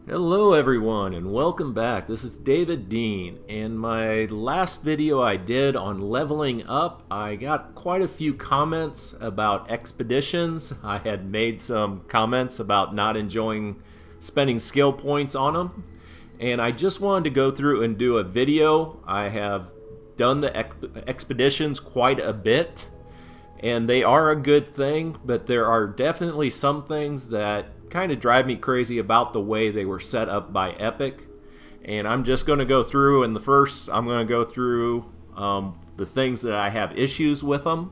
Hello everyone and welcome back. This is David Dean. In my last video I did on leveling up, I got quite a few comments about expeditions. I had made some comments about not enjoying spending skill points on them, and I just wanted to go through and do a video. I have done the expeditions quite a bit, and they are a good thing, but there are definitely some things that kind of drive me crazy about the way they were set up by Epic. And I'm just going to go through, and I'm going to go through the things that I have issues with them,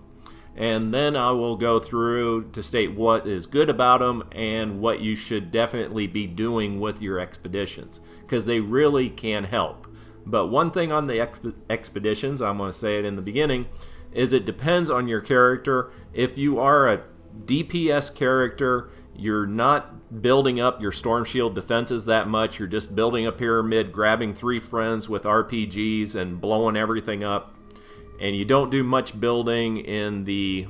and then I will go through to state what is good about them and what you should definitely be doing with your expeditions, because they really can help. But one thing on the expeditions, I'm going to say it in the beginning, is it depends on your character. If you are a DPS character, you're not building up your storm shield defenses that much. You're just building a pyramid, grabbing 3 friends with RPGs and blowing everything up. And you don't do much building in the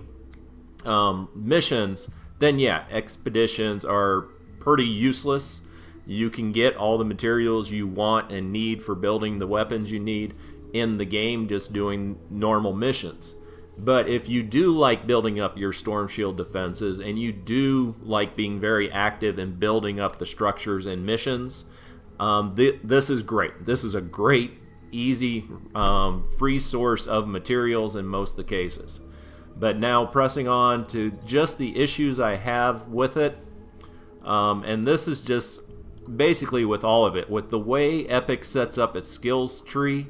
missions. Then yeah, expeditions are pretty useless. You can get all the materials you want and need for building the weapons you need in the game just doing normal missions. But if you do like building up your storm shield defenses, and you do like being very active in building up the structures and missions, this is great. This is a great, easy, free source of materials in most of the cases. But now pressing on to just the issues I have with it, and this is just basically with all of it. With the way Epic sets up its skills tree,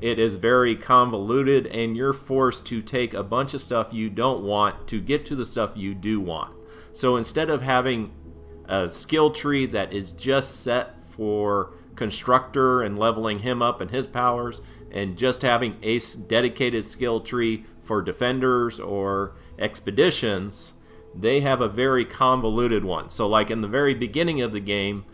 it is very convoluted, and you're forced to take a bunch of stuff you don't want to get to the stuff you do want. So instead of having a skill tree that is just set for Constructor and leveling him up and his powers, and just having a dedicated skill tree for Defenders or Expeditions, they have a very convoluted one. So like in the very beginning of the game,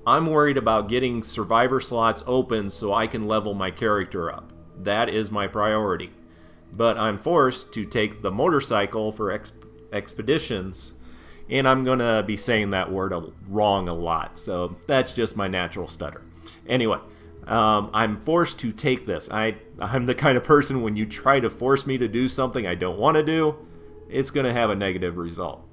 I'm worried about getting survivor slots open so I can level my character up. That is my priority. But I'm forced to take the motorcycle for expeditions, and I'm going to be saying that word wrong a lot, so that's just my natural stutter. Anyway, I'm forced to take this. I'm the kind of person, when you try to force me to do something I don't want to do, it's going to have a negative result.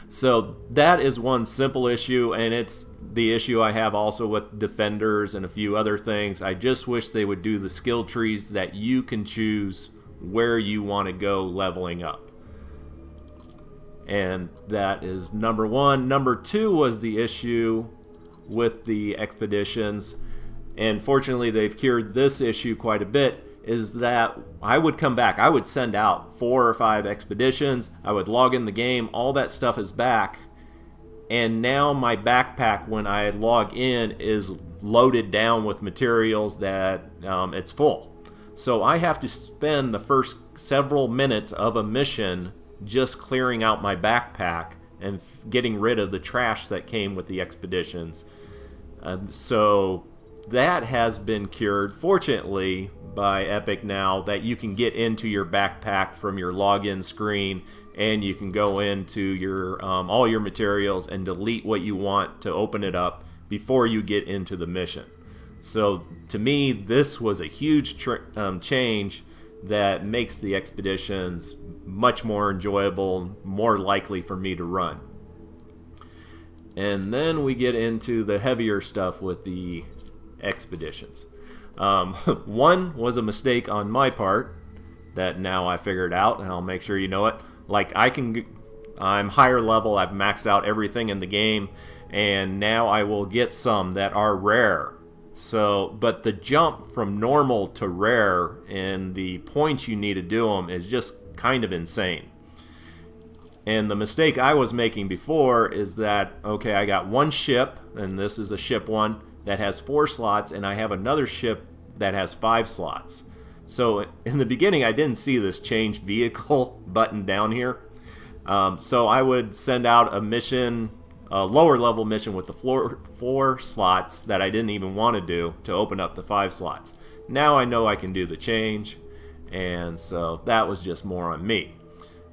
So that is one simple issue, and it's the issue I have also with Defenders and a few other things. I just wish they would do the skill trees that you can choose where you want to go leveling up. And that is number one. Number two was the issue with the expeditions, and fortunately they've cured this issue quite a bit, is that I would come back. I would send out 4 or 5 expeditions. I would log in the game. All that stuff is back. And now my backpack, when I log in, is loaded down with materials that it's full. So I have to spend the first several minutes of a mission just clearing out my backpack and getting rid of the trash that came with the expeditions. So that has been cured, fortunately, by Epic now, that you can get into your backpack from your login screen, and you can go into your all your materials and delete what you want to open it up before you get into the mission. So to me, this was a huge change that makes the expeditions much more enjoyable, more likely for me to run. And then we get into the heavier stuff with the expeditions. One was a mistake on my part that now I figured out, and I'll make sure you know it. Like, I'm higher level, I've maxed out everything in the game, and now I will get some that are rare. So, but the jump from normal to rare and the points you need to do them is just kind of insane. And the mistake I was making before is that, okay, I got one ship, and this is a ship 1 that has 4 slots, and I have another ship that has 5 slots. So in the beginning, I didn't see this change vehicle button down here. So I would send out a mission, a lower level mission with the 4 slots that I didn't even want to do to open up the 5 slots. Now I know I can do the change, and so that was just more on me.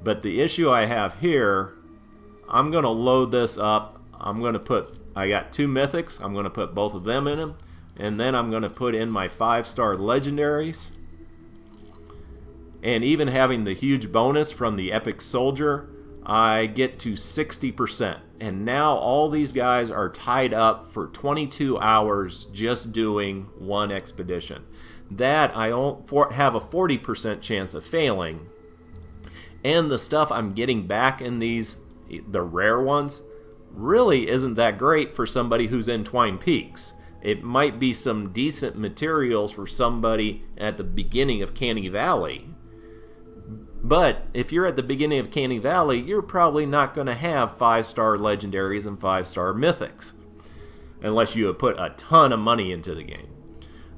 But the issue I have here, I'm going to load this up. I'm going to put I got 2 mythics. I'm going to put both of them in them. And then I'm going to put in my 5-star legendaries. And even having the huge bonus from the epic soldier, I get to 60%. And now all these guys are tied up for 22 hours just doing one expedition. That I have a 40% chance of failing. And the stuff I'm getting back in these, the rare ones, really isn't that great for somebody who's in Twine Peaks. It might be some decent materials for somebody at the beginning of Canny Valley. But if you're at the beginning of Canny Valley, you're probably not going to have 5-star legendaries and 5-star mythics. Unless you have put a ton of money into the game.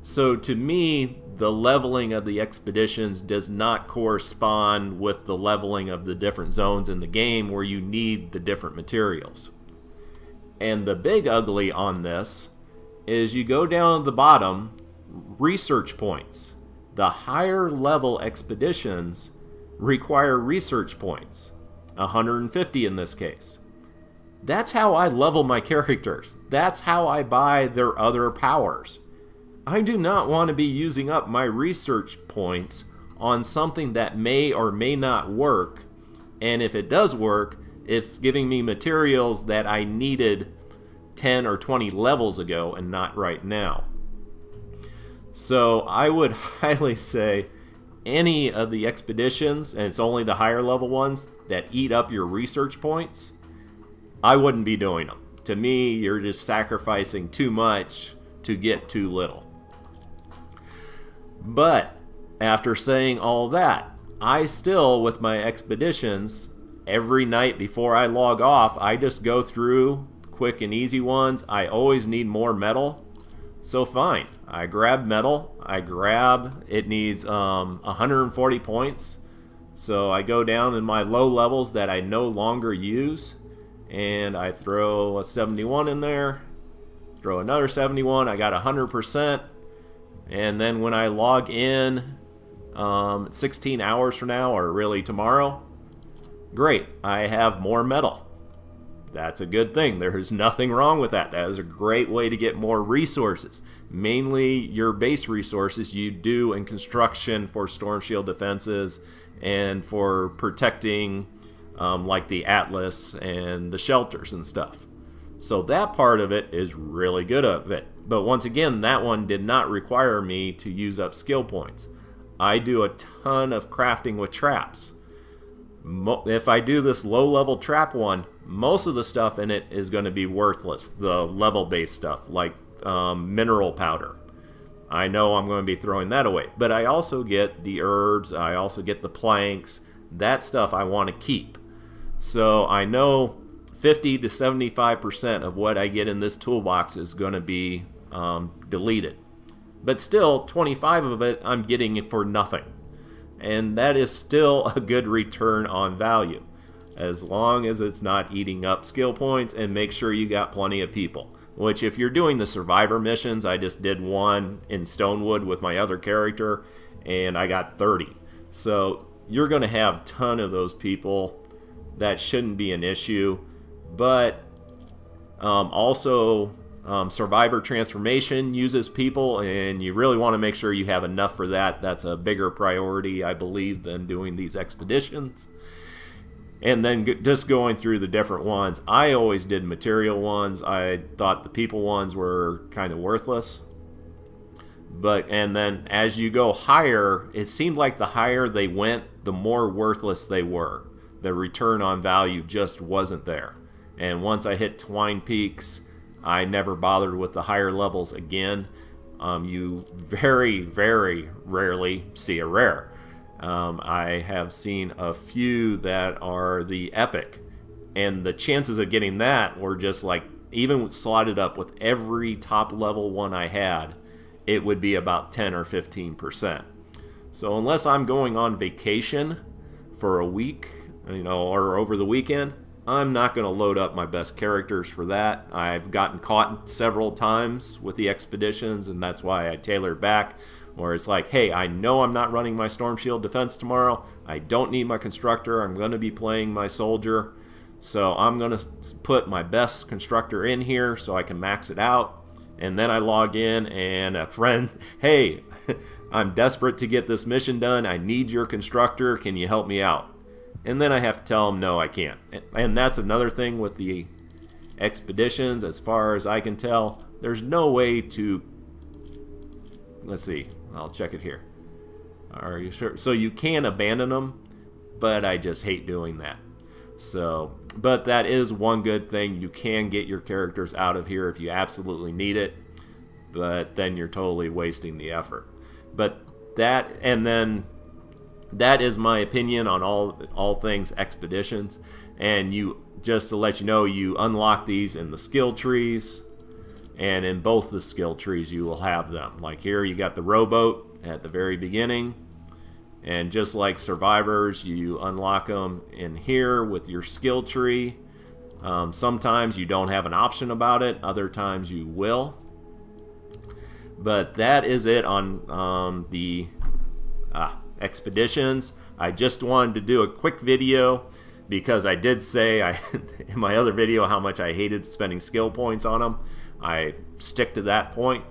So to me, the leveling of the expeditions does not correspond with the leveling of the different zones in the game where you need the different materials. And the big ugly on this is you go down to the bottom, research points. The higher level expeditions require research points, 150 in this case. That's how I level my characters. That's how I buy their other powers. I do not want to be using up my research points on something that may or may not work, and if it does work, it's giving me materials that I needed 10 or 20 levels ago and not right now. So I would highly say any of the expeditions, and it's only the higher level ones that eat up your research points, I wouldn't be doing them. To me, you're just sacrificing too much to get too little. But after saying all that, I still, with my expeditions, every night before I log off, I just go through quick and easy ones. I always need more metal. So fine, I grab metal, it needs 140 points, so I go down in my low levels that I no longer use, and I throw a 71 in there, throw another 71, I got 100%, and then when I log in 16 hours from now, or really tomorrow, great, I have more metal. That's a good thing. There's nothing wrong with that. That is a great way to get more resources. Mainly your base resources you do in construction for storm shield defenses and for protecting like the Atlas and the shelters and stuff. So that part of it is really good of it. But once again, that one did not require me to use up skill points. I do a ton of crafting with traps. If I do this low-level trap one, most of the stuff in it is going to be worthless. The level-based stuff, like mineral powder. I know I'm going to be throwing that away. But I also get the herbs, I also get the planks. That stuff I want to keep. So I know 50 to 75% of what I get in this toolbox is going to be deleted. But still, 25 of it I'm getting it for nothing. And that is still a good return on value, as long as it's not eating up skill points, and make sure you got plenty of people. Which, if you're doing the survivor missions, I just did one in Stonewood with my other character, and I got 30. So you're going to have a ton of those people. That shouldn't be an issue. But also, Survivor Transformation uses people, and you really want to make sure you have enough for that. That's a bigger priority, I believe, than doing these expeditions. And then just going through the different ones. I always did material ones. I thought the people ones were kind of worthless. And then as you go higher, it seemed like the higher they went, the more worthless they were. The return on value just wasn't there. And once I hit Twine Peaks, I never bothered with the higher levels again. You very, very rarely see a rare. I have seen a few that are the epic, and the chances of getting that were just like, even slotted up with every top level one I had, it would be about 10 or 15%. So unless I'm going on vacation for a week, or over the weekend, I'm not going to load up my best characters for that. I've gotten caught several times with the expeditions, and that's why I tailor back, where it's like, hey, I know I'm not running my Storm Shield defense tomorrow. I don't need my constructor. I'm going to be playing my soldier. So I'm going to put my best constructor in here so I can max it out. And then I log in and a friend, hey, I'm desperate to get this mission done. I need your constructor. Can you help me out? And then I have to tell them, no, I can't. And that's another thing with the expeditions. As far as I can tell, there's no way to, let's see, I'll check it here. Are you sure? So you can abandon them, but I just hate doing that. So, but that is one good thing. You can get your characters out of here if you absolutely need it, but then you're totally wasting the effort. But that, and then that is my opinion on all things expeditions. And you, just to let you know, you unlock these in the skill trees, and in both the skill trees you will have them. Like here you got the rowboat at the very beginning, and just like survivors, you unlock them in here with your skill tree. Sometimes you don't have an option about it, other times you will. But that is it on the expeditions. I just wanted to do a quick video because I did say in my other video how much I hated spending skill points on them. I stick to that point,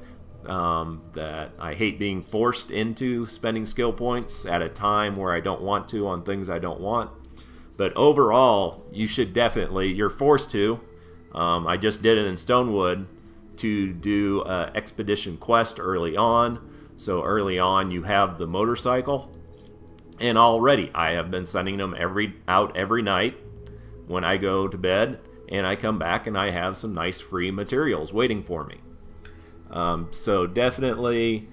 that I hate being forced into spending skill points at a time where I don't want to on things I don't want. But overall, you should definitely, you're forced to. I just did it in Stonewood to do an expedition quest early on. So early on you have the motorcycle, and already I have been sending them out every night when I go to bed, and I come back and I have some nice free materials waiting for me. So definitely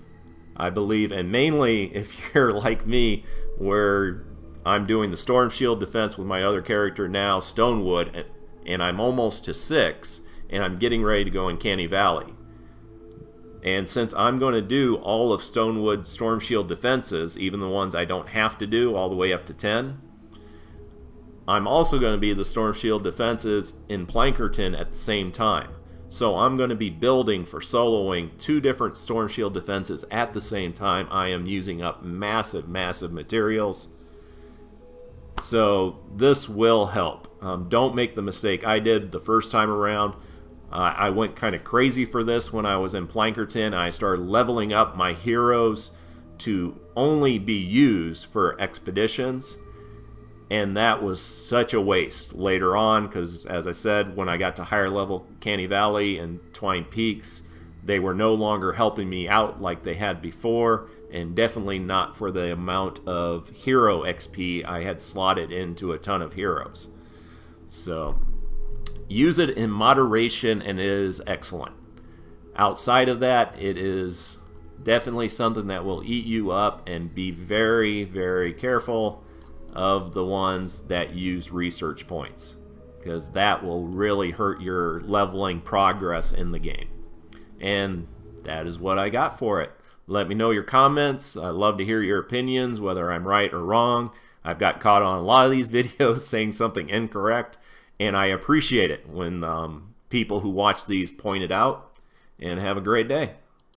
I believe, and mainly if you're like me where I'm doing the Storm Shield defense with my other character now, Stonewood, and I'm almost to 6, and I'm getting ready to go in Canny Valley. And since I'm going to do all of Stonewood Storm Shield defenses, even the ones I don't have to do all the way up to 10, I'm also going to be the Storm Shield defenses in Plankerton at the same time. So I'm going to be building for soloing 2 different Storm Shield defenses at the same time. I am using up massive, massive materials. So this will help. Don't make the mistake I did the first time around. I went kind of crazy for this when I was in Plankerton. I started leveling up my heroes to only be used for expeditions, and that was such a waste later on, because as I said, when I got to higher level Canny Valley and Twine Peaks, they were no longer helping me out like they had before, and definitely not for the amount of hero XP I had slotted into a ton of heroes. So use it in moderation and it is excellent. Outside of that, it is definitely something that will eat you up, and be very, very careful of the ones that use research points, because that will really hurt your leveling progress in the game. And that is what I got for it. Let me know your comments. I'd love to hear your opinions, whether I'm right or wrong. I've got caught on a lot of these videos saying something incorrect, and I appreciate it when people who watch these point it out. And have a great day.